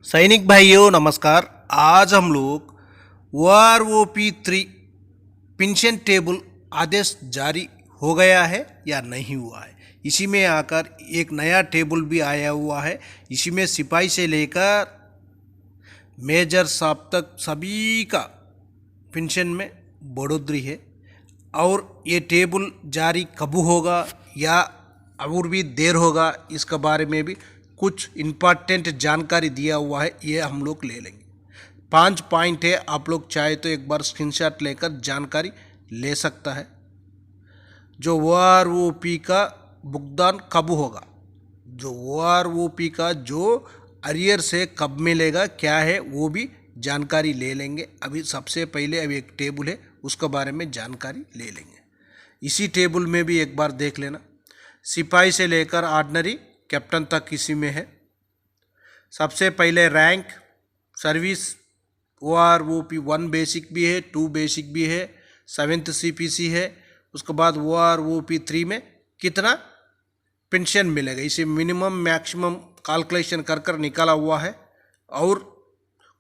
सैनिक भाइयों नमस्कार। आज हम लोग OROP 3 पेंशन टेबल आदेश जारी हो गया है या नहीं हुआ है। इसी में आकर एक नया टेबल भी आया हुआ है। इसी में सिपाही से लेकर मेजर साहब तक सभी का पेंशन में बढ़ोतरी है। और ये टेबल जारी कब होगा या और भी देर होगा, इसके बारे में भी कुछ इम्पॉर्टेंट जानकारी दिया हुआ है, ये हम लोग ले लेंगे। 5 पॉइंट है, आप लोग चाहे तो एक बार स्क्रीनशॉट लेकर जानकारी ले सकता है। जो OROP का भुगतान कब होगा, जो OROP का जो अरियर से कब मिलेगा क्या है, वो भी जानकारी ले लेंगे। अभी सबसे पहले अभी एक टेबल है, उसके बारे में जानकारी ले लेंगे। इसी टेबल में भी एक बार देख लेना। सिपाही से लेकर ऑर्डिनरी कैप्टन तक इसी में है। सबसे पहले रैंक सर्विस OROP 1 बेसिक भी है, 2 बेसिक भी है, 7th CPC है। उसके बाद OROP 3 में कितना पेंशन मिलेगा, इसे मिनिमम मैक्सिमम कैलकुलेशन कर कर निकाला हुआ है। और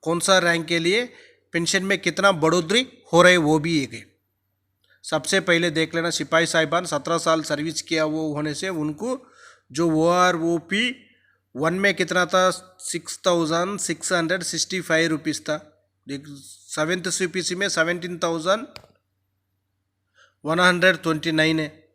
कौन सा रैंक के लिए पेंशन में कितना बढ़ोतरी हो रही है वो भी एक है। सबसे पहले देख लेना, सिपाही साहिबान 17 साल सर्विस किया वो होने से उनको जो OROP 1 में कितना था 6,665 रुपीज़ था। 7th CPC में 17,129 है।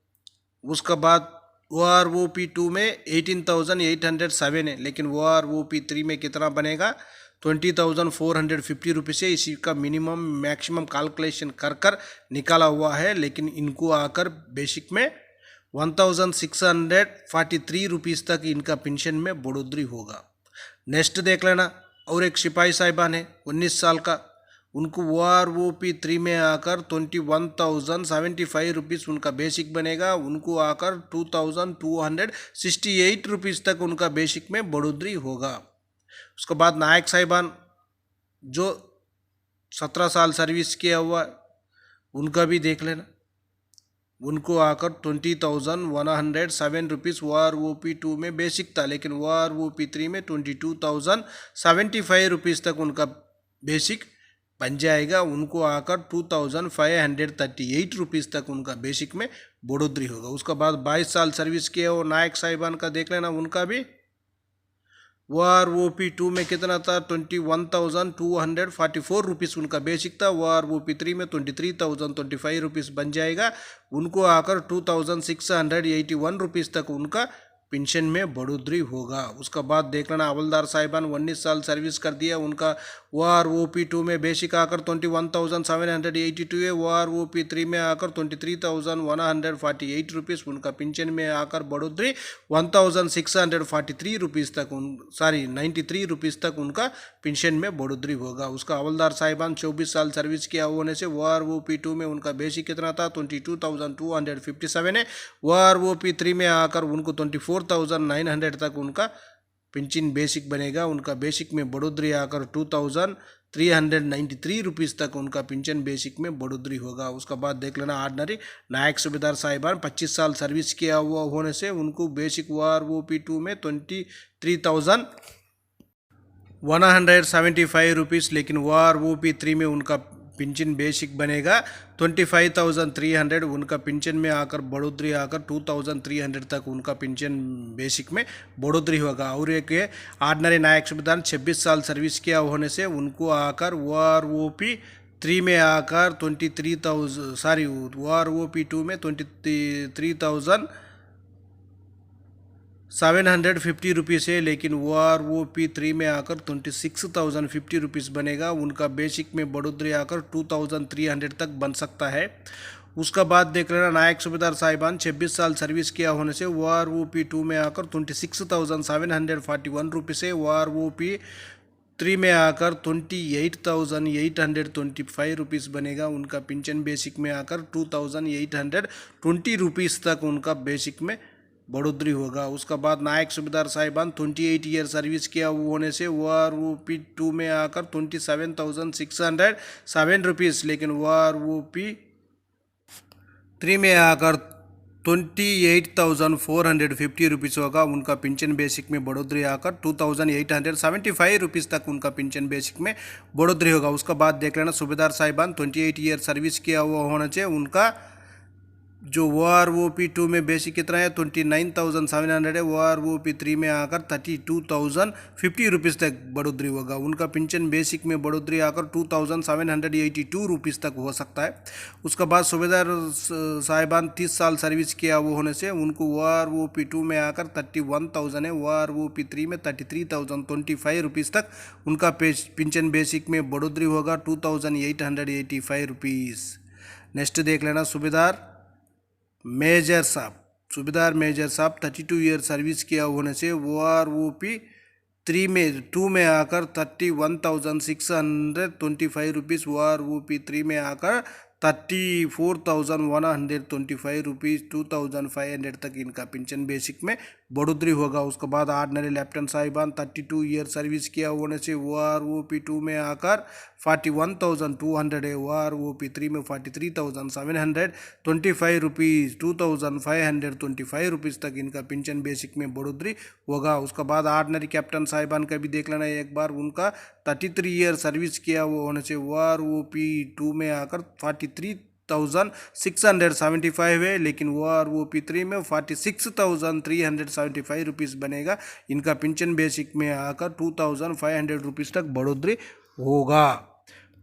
उसके बाद OROP 2 में 18,807 है। लेकिन OROP 3 में कितना बनेगा 20,450 रुपीज़ है। इसी का मिनिमम मैक्सिमम कैलकुलेशन कर कर निकाला हुआ है। लेकिन इनको आकर बेसिक में 1,643 रुपीज़ तक इनका पेंशन में बढ़ोतरी होगा। नेक्स्ट देख लेना, और एक सिपाही साहिबान है 19 साल का, उनको OROP 3 में आकर 21,075 रुपीज़ उनका बेसिक बनेगा। उनको आकर 2,268 रुपीज़ तक उनका बेसिक में बढ़ोतरी होगा। उसके बाद नायक साहिबान जो 17 साल सर्विस किया हुआ उनका भी देख लेना। उनको आकर 20,107 रुपीज़ OROP 2 में बेसिक था। लेकिन OROP 3 में 22,075 रुपीज़ तक उनका बेसिक बन जाएगा। उनको आकर 2,538 रुपीज़ तक उनका बेसिक में बढ़ोतरी होगा। उसके बाद 22 साल सर्विस किया वो नायक साहिबान का देख लेना। उनका भी OROP 2 में कितना था 21,244 रुपीज़ उनका बेसिक था। OROP 3 में 23,025 रुपीज़ बन जाएगा। उनको आकर 2,681 रुपीज़ तक उनका पेंशन में बढ़ोतरी होगा। उसका बाद देख लेना, हवलदार साहिबान 19 साल सर्विस कर दिया, उनका OROP 2 में बेसिक आकर 21,782 है। OROP 3 में आकर 23,148 रुपीज़ उनका पेंशन में आकर बढ़ोतरी 1,643 रुपीज़ तक 93 रुपीज़ तक उनका पेंशन में बढ़ोतरी होगा। उसका हवलदार साहिबान 24 साल सर्विस किया होने से OROP 2 में उनका बेसिक कितना था 22,257 है। OROP 3 में आकर उनको 24,900 तक उनका पेंशन बेसिक बनेगा। उनका बेसिक में बढ़ोतरी आकर 2,393 रुपीज़ तक उनका पेंशन बेसिक में बढ़ोतरी होगा। उसका बाद देख लेना, ऑर्डिनरी नायक सूबेदार साहिबान 25 साल सर्विस किया हुआ होने से उनको बेसिक OROP 2 में 23,175 रुपीज़, लेकिन OROP 3 में उनका पेंशन बेसिक बनेगा 25,300। उनका पेंशन में आकर बढ़ोतरी आकर 2,300 तक उनका पेंशन बेसिक में बढ़ोतरी होगा। और एक ऑर्डिनरी नायक सूबेदार 26 साल सर्विस किया होने से उनको आकर OROP 3 में आकर OROP 2 में 23,750 रुपीज़ है। लेकिन OROP 3 में आकर 26,050 रुपीज़ बनेगा। उनका बेसिक में बढ़ोतरी आकर 2,300 तक बन सकता है। उसका बाद देख लेना, नायक सूबेदार साहिबान 26 साल सर्विस किया होने से OROP 2 में आकर 26,741 रुपीज़ है। OROP 3 में आकर 28,825 रुपीज़ बनेगा। उनका पेंशन बेसिक में आकर 2,820 रुपीज़ तक उनका बेसिक में बढ़ोतरी होगा। उसका बाद नायक सूबेदार साहिबान 28 ईयर सर्विस किया होने से OROP 2 में आकर 27,607 रुपीज़, लेकिन OROP 3 में आकर 28,450 रुपीज़ होगा। उनका पेंशन बेसिक में बढ़ोतरी आकर 2,875 रुपीज़ तक उनका पेंशन बेसिक में बढ़ोतरी होगा। उसका बाद देख लेना सूबेदार साहिबान 28 ईयर सर्विस किया हुआ होना चाहिए। उनका जो OROP2 में बेसिक कितना है 29,700 है। OROP3 में आकर 32,050 रुपीज़ तक बढ़ोतरी होगा। उनका पेंशन बेसिक में बढ़ोतरी आकर 2,782 रुपीज़ तक हो सकता है। उसका बाद सूबेदार साहिबान 30 साल सर्विस किया वो होने से उनको OROP2 में आकर 31,000 है। OROP3 में 33,025 रुपीज़ तक उनका पेंशन बेसिक में बढ़ोतरी होगा 2,885 रुपीज़। नेक्स्ट देख लेना सूबेदार मेजर साहब 32 ईयर सर्विस किया होने से OROP3 में 2 में आकर 31,625 रुपीज़। OROP3 में आकर 34,125 रुपीज़ 2,500 तक इनका पेंशन बेसिक में बढ़ोतरी होगा। उसके बाद ऑर्डिनरी लेफ्टिनेंट साहिबान 32 ईयर सर्विस किया होने से OROP2 में आकर 41,200 है। OROP3 में 43,725 रुपीज़ 2,525 रुपीज़ तक इनका पेंशन बेसिक में बढ़ोतरी होगा। उसके बाद ऑर्डिनरी कैप्टन साहिबान का भी देख लेना एक बार। उनका 33 ईयर सर्विस किया हुआ होने से OROP2 में आकर 43,675 है, लेकिन OROP3 में 46,375 रुपीज़ बनेगा। इनका पेंशन बेसिक में आकर 2,500 रुपीज़ तक बढ़ोतरी होगा।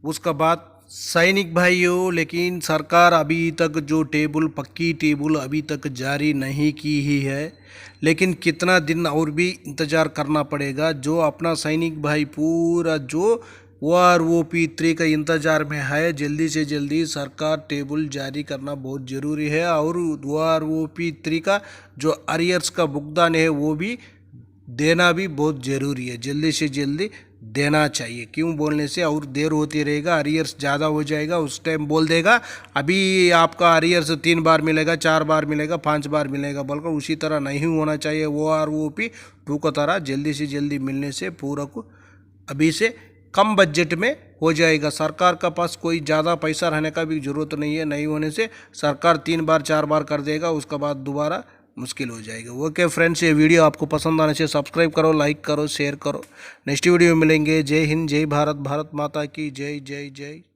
उसका बाद सैनिक भाइयों, लेकिन सरकार अभी तक जो पक्की टेबल अभी तक जारी नहीं की ही है, लेकिन कितना दिन और भी इंतज़ार करना पड़ेगा। जो अपना सैनिक भाई पूरा जो OROP3 का इंतज़ार में है, जल्दी से जल्दी सरकार टेबल जारी करना बहुत ज़रूरी है। और OROP3 का जो अरियर्स का भुगतान है वो भी देना भी बहुत ज़रूरी है। जल्दी से जल्दी देना चाहिए। क्यों बोलने से और देर होती रहेगा, अरियर्स ज़्यादा हो जाएगा। उस टाइम बोल देगा अभी आपका अरियर्स 3 बार मिलेगा, 4 बार मिलेगा, 5 बार मिलेगा बोलकर। उसी तरह नहीं होना चाहिए। OROP2 का तरह जल्दी से जल्दी मिलने से पूरा को अभी से कम बजट में हो जाएगा। सरकार का पास कोई ज़्यादा पैसा रहने का भी ज़रूरत नहीं है। नहीं होने से सरकार 3 बार 4 बार कर देगा, उसके बाद दोबारा मुश्किल हो जाएगा। ओके फ्रेंड्स, ये वीडियो आपको पसंद आने से सब्सक्राइब करो, लाइक करो, शेयर करो। नेक्स्ट वीडियो में मिलेंगे। जय हिंद, जय भारत, भारत माता की जय जय जय।